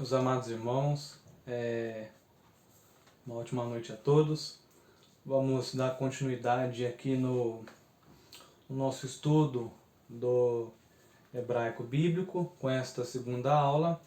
Meus amados irmãos, uma ótima noite a todos. Vamos dar continuidade aqui no nosso estudo do hebraico bíblico com esta segunda aula,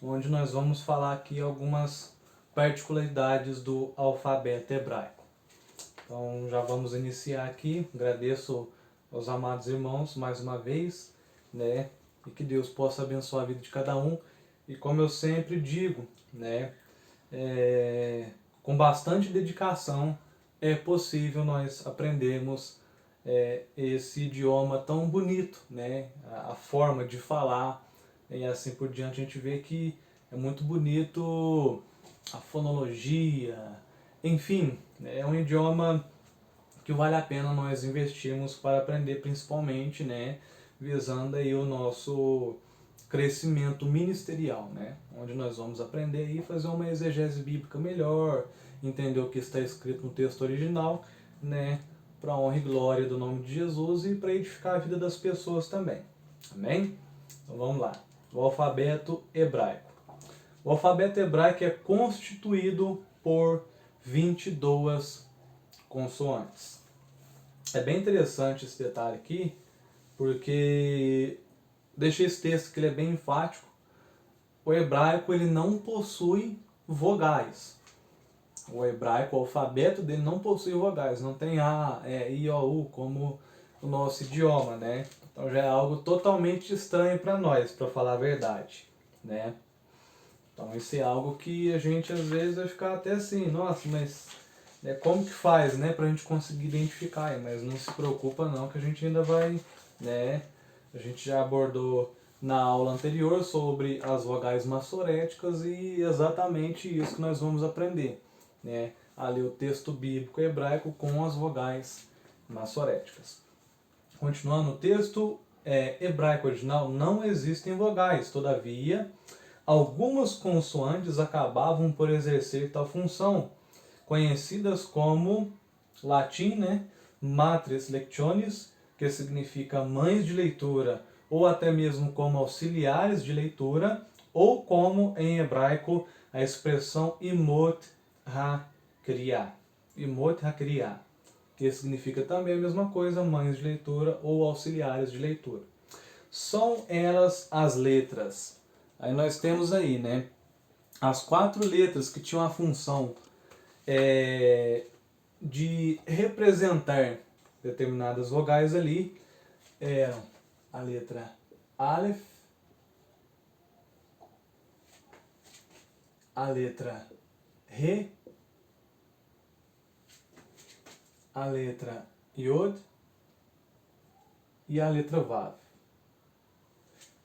onde nós vamos falar aqui algumas particularidades do alfabeto hebraico. Então já vamos iniciar aqui. Agradeço aos amados irmãos mais uma vez, né? E que Deus possa abençoar a vida de cada um. E como eu sempre digo, né? Com bastante dedicação é possível nós aprendermos esse idioma tão bonito, né? A forma de falar e assim por diante. A gente vê que é muito bonito a fonologia, enfim, é um idioma que vale a pena nós investirmos para aprender, principalmente, né? Visando aí o nosso crescimento ministerial, né? Onde nós vamos aprender e fazer uma exegese bíblica melhor, entender o que está escrito no texto original, né? Para a honra e glória do nome de Jesus e para edificar a vida das pessoas também. Amém? Então vamos lá. O alfabeto hebraico. O alfabeto hebraico é constituído por 22 consoantes. É bem interessante esse detalhe aqui, porque deixa esse texto que ele é bem enfático. O hebraico ele não possui vogais. O hebraico, o alfabeto dele não possui vogais, não tem A, I, O, U como o nosso idioma, né? Então já é algo totalmente estranho para nós, para falar a verdade, né? Então isso é algo que a gente às vezes vai ficar até assim, nossa, mas como que faz, né, pra gente conseguir identificar? Mas não se preocupa não, que a gente ainda vai, né? A gente já abordou na aula anterior sobre as vogais massoréticas e exatamente isso que nós vamos aprender, né? A ler o texto bíblico hebraico com as vogais massoréticas. Continuando o texto hebraico original, não existem vogais, todavia, algumas consoantes acabavam por exercer tal função, conhecidas como latim, né, matres lectionis, que significa mães de leitura, ou até mesmo como auxiliares de leitura, ou como em hebraico a expressão imot ha-kriya, que significa também a mesma coisa, mães de leitura ou auxiliares de leitura. São elas as letras. Aí nós temos aí, né, as 4 letras que tinham a função de representar determinadas vogais ali, eram a letra Aleph, a letra Re, a letra Yod e a letra Vav.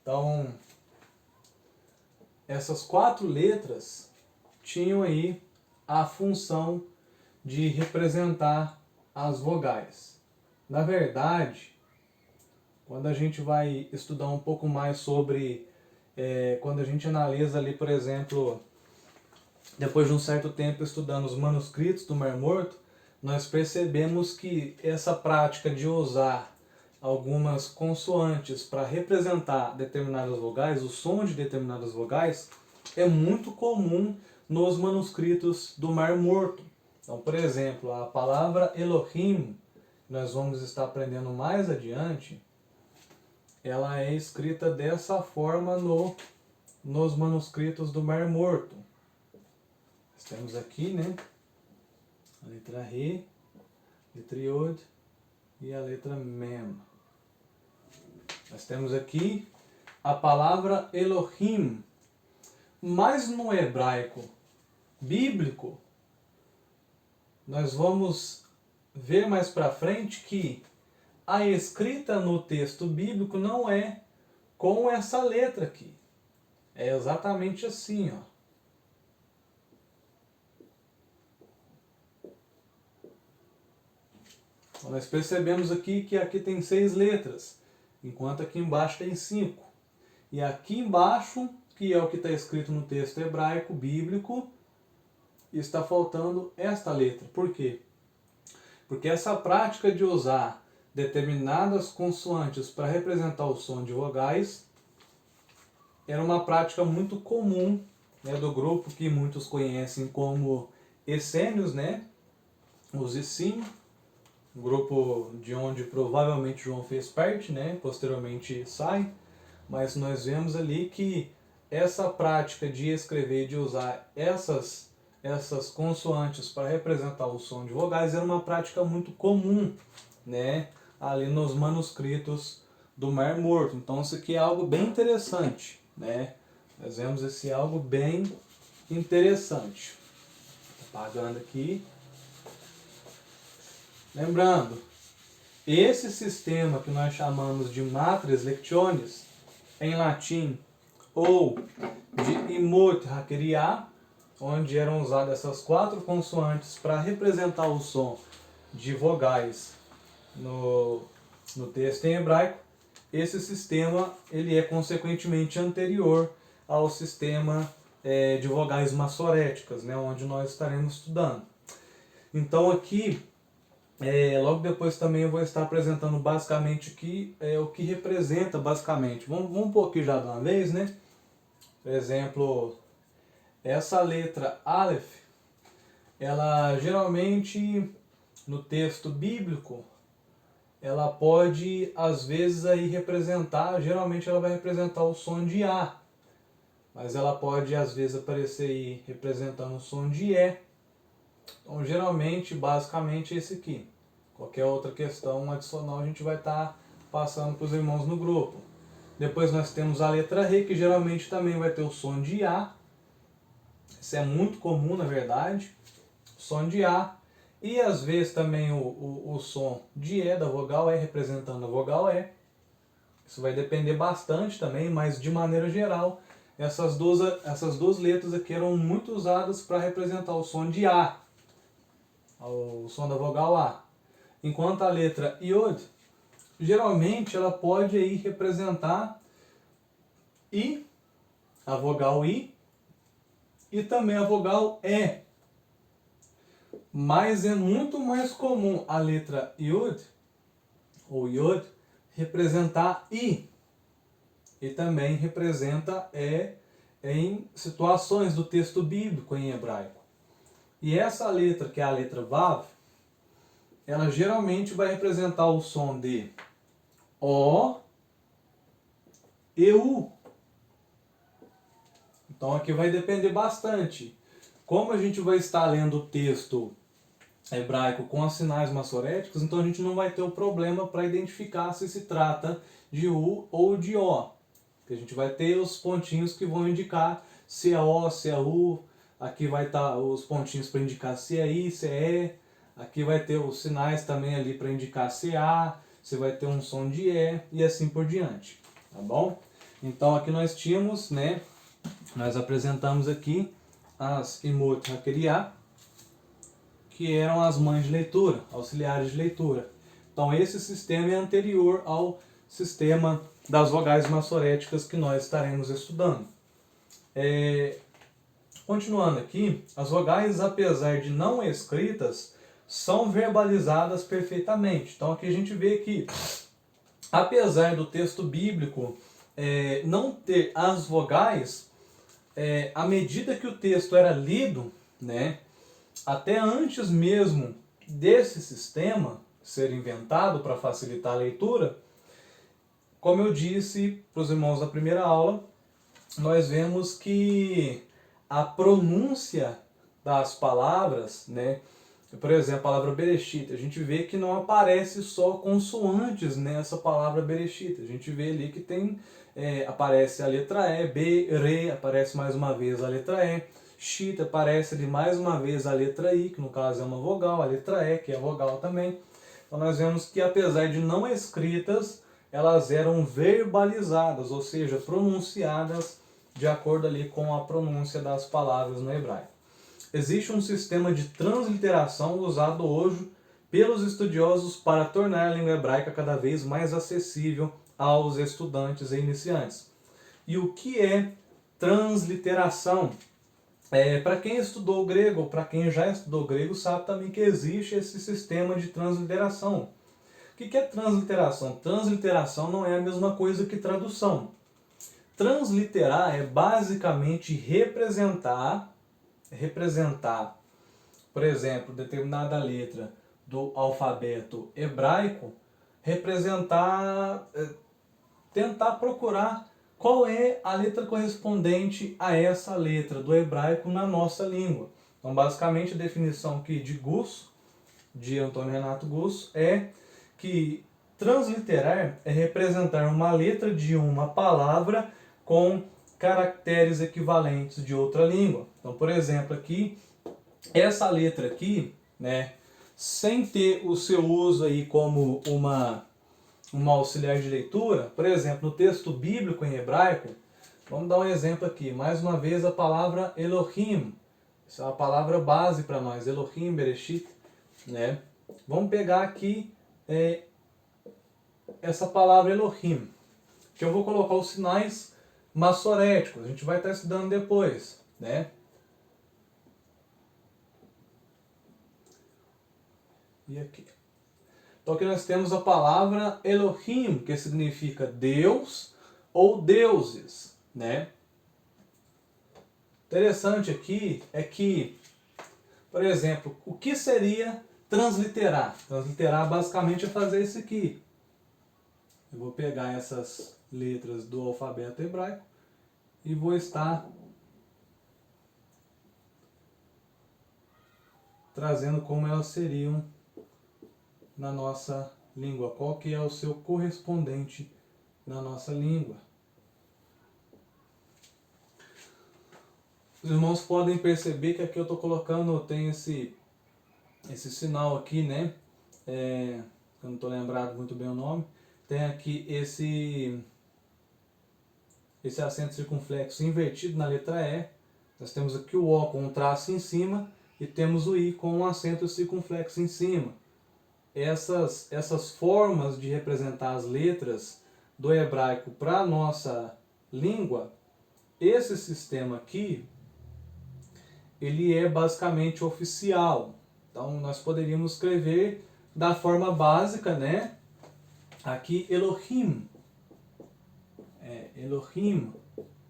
Então, essas 4 letras tinham aí a função de representar as vogais. Na verdade, quando a gente vai estudar um pouco mais sobre, quando a gente analisa ali, por exemplo, depois de um certo tempo estudando os manuscritos do Mar Morto, nós percebemos que essa prática de usar algumas consoantes para representar determinadas vogais, o som de determinadas vogais, é muito comum nos manuscritos do Mar Morto. Então, por exemplo, a palavra Elohim, nós vamos estar aprendendo mais adiante, ela é escrita dessa forma nos manuscritos do Mar Morto. Nós temos aqui, né, a letra Re, a letra Yod e a letra Mem. Nós temos aqui a palavra Elohim, mas no hebraico bíblico, nós vamos ver mais para frente que a escrita no texto bíblico não é com essa letra aqui. É exatamente assim, ó. Então, nós percebemos aqui que aqui tem 6 letras, enquanto aqui embaixo tem 5. E aqui embaixo, que é o que está escrito no texto hebraico bíblico, está faltando esta letra. Por quê? Porque essa prática de usar determinadas consoantes para representar o som de vogais era uma prática muito comum né, do grupo que muitos conhecem como essênios, né, os Essênios, um grupo de onde provavelmente João fez parte, né, posteriormente sai, mas nós vemos ali que essa prática de escrever, de usar essas consoantes para representar o som de vogais era uma prática muito comum, né, ali nos manuscritos do Mar Morto. Então isso aqui é algo bem interessante, né? Nós vemos esse algo bem interessante. Apagando aqui. Lembrando, esse sistema que nós chamamos de matres lectionis, em latim, ou de imot hakeria, onde eram usadas essas 4 consoantes para representar o som de vogais no texto em hebraico, esse sistema ele é consequentemente anterior ao sistema de vogais massoréticas, né, onde nós estaremos estudando. Então aqui, logo depois também eu vou estar apresentando basicamente aqui o que representa basicamente. Vamos pôr aqui já de uma vez, né? Por exemplo, essa letra Aleph, ela geralmente no texto bíblico, ela pode às vezes aí representar, geralmente ela vai representar o som de A, mas ela pode às vezes aparecer aí representando o som de E. Então geralmente, basicamente esse aqui. Qualquer outra questão adicional a gente vai estar passando para os irmãos no grupo. Depois nós temos a letra Re, que geralmente também vai ter o som de A. Isso é muito comum na verdade, o som de A. E às vezes também o som de E, da vogal E, representando a vogal E. Isso vai depender bastante também, mas de maneira geral, essas duas letras aqui eram muito usadas para representar o som de A, o som da vogal A. Enquanto a letra Iod, geralmente ela pode aí representar I, a vogal I, e também a vogal E. Mas é muito mais comum a letra Yod, ou Yod, representar I. E também representa E em situações do texto bíblico em hebraico. E essa letra, que é a letra Vav, ela geralmente vai representar o som de O e U. Então aqui vai depender bastante. Como a gente vai estar lendo o texto hebraico com os sinais massoréticos, então a gente não vai ter o problema para identificar se se trata de U ou de O. Porque a gente vai ter os pontinhos que vão indicar se é O, se é U. Aqui vai estar os pontinhos para indicar se é I, se é E. Aqui vai ter os sinais também ali para indicar se é A, se vai ter um som de E e assim por diante. Tá bom? Então aqui nós tínhamos, né? Nós apresentamos aqui as Imot HaKeriah, que eram as mães de leitura, auxiliares de leitura. Então esse sistema é anterior ao sistema das vogais massoréticas que nós estaremos estudando. Continuando aqui, as vogais, apesar de não escritas, são verbalizadas perfeitamente. Então aqui a gente vê que, apesar do texto bíblico não ter as vogais, à medida que o texto era lido, né, até antes mesmo desse sistema ser inventado para facilitar a leitura, como eu disse para os irmãos da primeira aula, nós vemos que a pronúncia das palavras, né, por exemplo, a palavra Bereshit, a gente vê que não aparece só consoantes nessa palavra Bereshit. A gente vê ali que tem, aparece a letra E, B, Re, aparece mais uma vez a letra E, Shit, aparece ali mais uma vez a letra I, que no caso é uma vogal, a letra E, que é vogal também. Então nós vemos que apesar de não escritas, elas eram verbalizadas, ou seja, pronunciadas de acordo ali com a pronúncia das palavras no hebraico. Existe um sistema de transliteração usado hoje pelos estudiosos para tornar a língua hebraica cada vez mais acessível aos estudantes e iniciantes. E o que é transliteração? Para quem estudou grego, ou para quem já estudou grego, sabe também que existe esse sistema de transliteração. O que é transliteração? Transliteração não é a mesma coisa que tradução. transliterar é basicamente representar, por exemplo, determinada letra do alfabeto hebraico, tentar procurar qual é a letra correspondente a essa letra do hebraico na nossa língua. Então, basicamente, a definição aqui de Gusso, de Antônio Renato Gusso, é que transliterar é representar uma letra de uma palavra com caracteres equivalentes de outra língua. Então, por exemplo, aqui, essa letra aqui, né, sem ter o seu uso aí como uma auxiliar de leitura, por exemplo, no texto bíblico em hebraico, vamos dar um exemplo aqui, mais uma vez a palavra Elohim, essa é uma palavra base para nós, Elohim, Bereshit, né? Vamos pegar aqui essa palavra Elohim, que eu vou colocar os sinais massoréticos, a gente vai estar estudando depois, né? E aqui. Então aqui nós temos a palavra Elohim, que significa Deus ou deuses, né? Interessante aqui é que, por exemplo, o que seria transliterar? Transliterar basicamente é fazer isso aqui. Eu vou pegar essas letras do alfabeto hebraico e vou estar trazendo como elas seriam na nossa língua, qual que é o seu correspondente na nossa língua. Os irmãos podem perceber que aqui eu estou colocando, tem esse sinal aqui, né? Eu não estou lembrado muito bem o nome. Tem aqui esse acento circunflexo invertido na letra E. Nós temos aqui o O com um traço em cima e temos o I com um acento circunflexo em cima. Essas formas de representar as letras do hebraico para a nossa língua, esse sistema aqui, ele é basicamente oficial. Então nós poderíamos escrever da forma básica, né? Aqui Elohim, Elohim,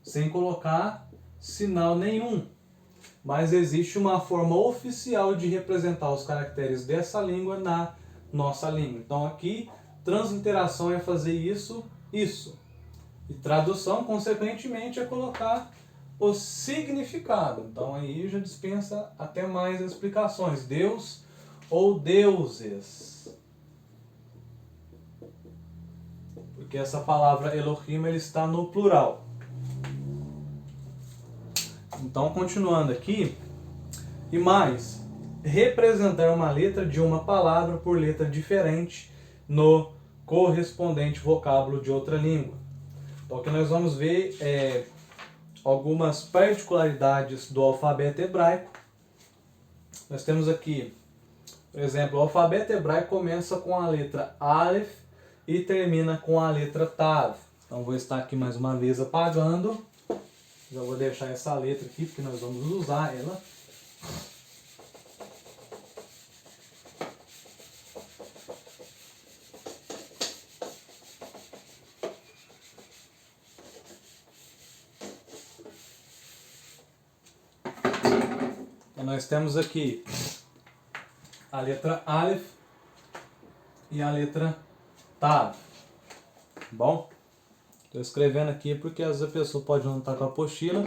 sem colocar sinal nenhum. Mas existe uma forma oficial de representar os caracteres dessa língua na nossa língua. Então aqui, transliteração é fazer isso. E tradução, consequentemente, é colocar o significado. Então aí já dispensa até mais explicações. Deus ou deuses. Porque essa palavra Elohim ele está no plural. Então, continuando aqui, e mais, representar uma letra de uma palavra por letra diferente no correspondente vocábulo de outra língua. Então, aqui nós vamos ver algumas particularidades do alfabeto hebraico. Nós temos aqui, por exemplo, o alfabeto hebraico começa com a letra Aleph e termina com a letra Tav. Então, vou estar aqui mais uma vez apagando. Já vou deixar essa letra aqui, porque nós vamos usar ela. Então, nós temos aqui a letra Aleph e a letra Tav. Bom? Estou escrevendo aqui porque às vezes a pessoa pode não estar com a apostila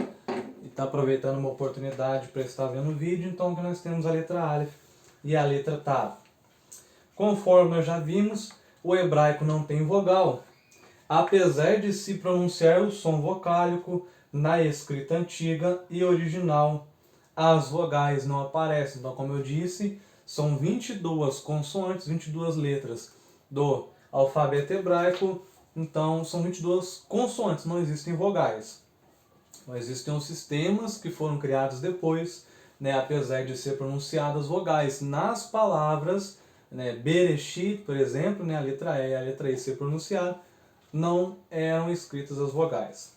e está aproveitando uma oportunidade para estar vendo o vídeo. Então aqui nós temos a letra Aleph e a letra Tav. Conforme nós já vimos, o hebraico não tem vogal, apesar de se pronunciar o som vocálico na escrita antiga e original. As vogais não aparecem. Então, como eu disse, são 22 consoantes, 22 letras do alfabeto hebraico. Então, são 22 consoantes, não existem vogais. Não existem os sistemas que foram criados depois, né, apesar de ser pronunciadas vogais. Nas palavras, né, Bereshit, por exemplo, né, a letra E e a letra I ser pronunciada, não eram escritas as vogais.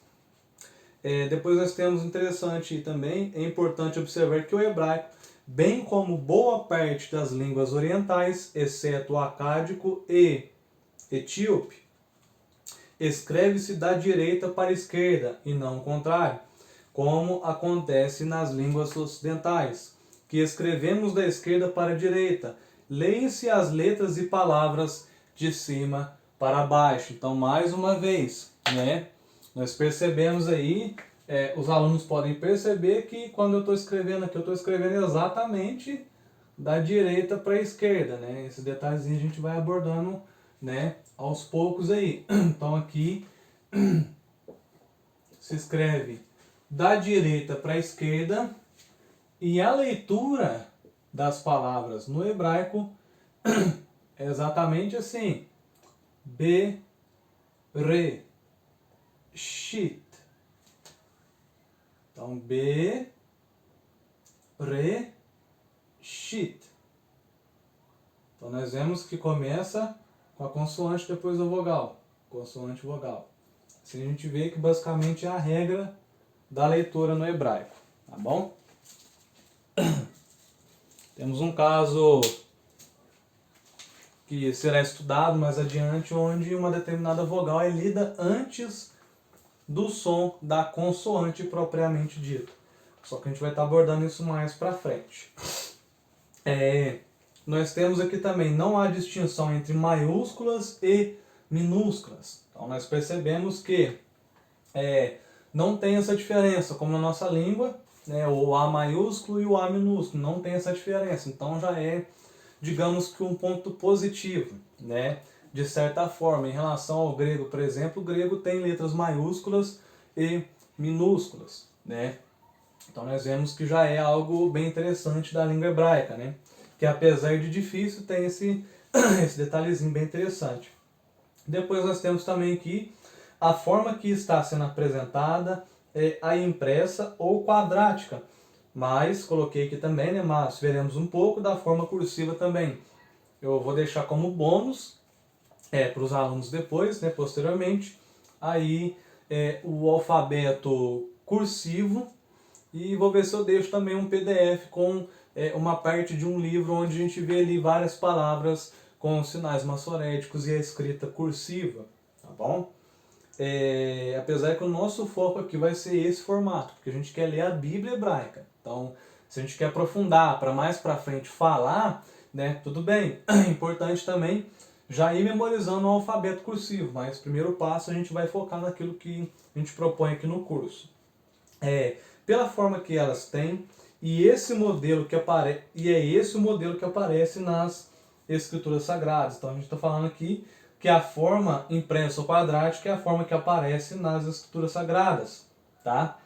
Depois nós temos interessante também, é importante observar que o hebraico, bem como boa parte das línguas orientais, exceto o acádico e etíope, escreve-se da direita para a esquerda e não o contrário, como acontece nas línguas ocidentais, que escrevemos da esquerda para a direita. Leem-se as letras e palavras de cima para baixo. Então, mais uma vez, né, nós percebemos aí, os alunos podem perceber que quando eu estou escrevendo aqui, eu estou escrevendo exatamente da direita para a esquerda, né? Esse detalhezinho a gente vai abordando, né, aos poucos aí. Então aqui se escreve da direita para a esquerda e a leitura das palavras no hebraico é exatamente assim: be, re, shit. Então be, re, shit. Então nós vemos que começa com a consoante depois da vogal. Consoante, vogal. Assim a gente vê que basicamente é a regra da leitura no hebraico. Tá bom? Temos um caso que será estudado mais adiante, onde uma determinada vogal é lida antes do som da consoante propriamente dito. Só que a gente vai estar abordando isso mais para frente. Nós temos aqui também, não há distinção entre maiúsculas e minúsculas. Então nós percebemos que não tem essa diferença, como na nossa língua, né, o A maiúsculo e o A minúsculo, não tem essa diferença. Então já é, digamos que um ponto positivo, né? De certa forma. Em relação ao grego, por exemplo, o grego tem letras maiúsculas e minúsculas, né? Então nós vemos que já é algo bem interessante da língua hebraica, né? Que apesar de difícil, tem esse detalhezinho bem interessante. Depois nós temos também aqui a forma que está sendo apresentada é a impressa ou quadrática. Mas coloquei aqui também, né, mas veremos um pouco da forma cursiva também. Eu vou deixar como bônus para os alunos depois, né, posteriormente, aí o alfabeto cursivo, e vou ver se eu deixo também um PDF com uma parte de um livro onde a gente vê ali várias palavras com sinais maçoréticos e a escrita cursiva, tá bom? Apesar que o nosso foco aqui vai ser esse formato, porque a gente quer ler a Bíblia hebraica. Então, se a gente quer aprofundar para mais para frente falar, né, tudo bem. É importante também já ir memorizando o alfabeto cursivo, mas primeiro passo a gente vai focar naquilo que a gente propõe aqui no curso. Pela forma que elas têm, e esse modelo que é esse o modelo que aparece nas escrituras sagradas. Então a gente está falando aqui que a forma impressa ou quadrática é a forma que aparece nas escrituras sagradas, tá?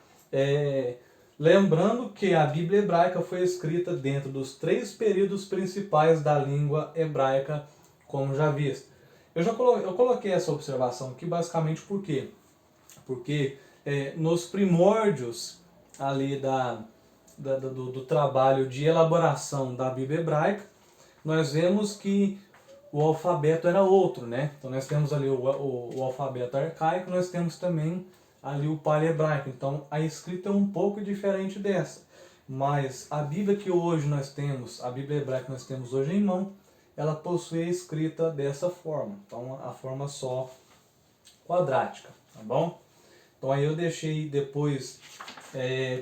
Lembrando que a Bíblia hebraica foi escrita dentro dos 3 períodos principais da língua hebraica, como já visto. Eu coloquei essa observação aqui basicamente por quê? Porque nos primórdios ali do trabalho de elaboração da Bíblia hebraica, nós vemos que o alfabeto era outro, né? Então nós temos ali o alfabeto arcaico, nós temos também ali o paleo-hebraico. Então a escrita é um pouco diferente dessa. Mas a Bíblia que hoje nós temos, a Bíblia hebraica que nós temos hoje em mão, ela possui a escrita dessa forma. Então a forma só quadrática, tá bom? Então aí eu deixei depois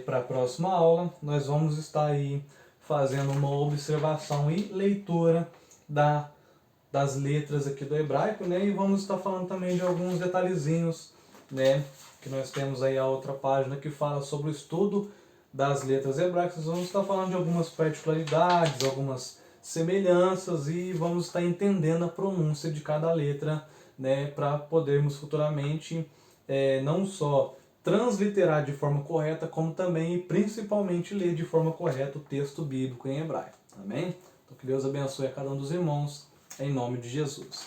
para a próxima aula, nós vamos estar aí fazendo uma observação e leitura das letras aqui do hebraico, né? E vamos estar falando também de alguns detalhezinhos, né? Que nós temos aí a outra página que fala sobre o estudo das letras hebraicas. Vamos estar falando de algumas particularidades, algumas semelhanças e vamos estar entendendo a pronúncia de cada letra, né? Para podermos futuramente não só transliterar de forma correta, como também e principalmente ler de forma correta o texto bíblico em hebraico. Amém? Então que Deus abençoe a cada um dos irmãos, em nome de Jesus.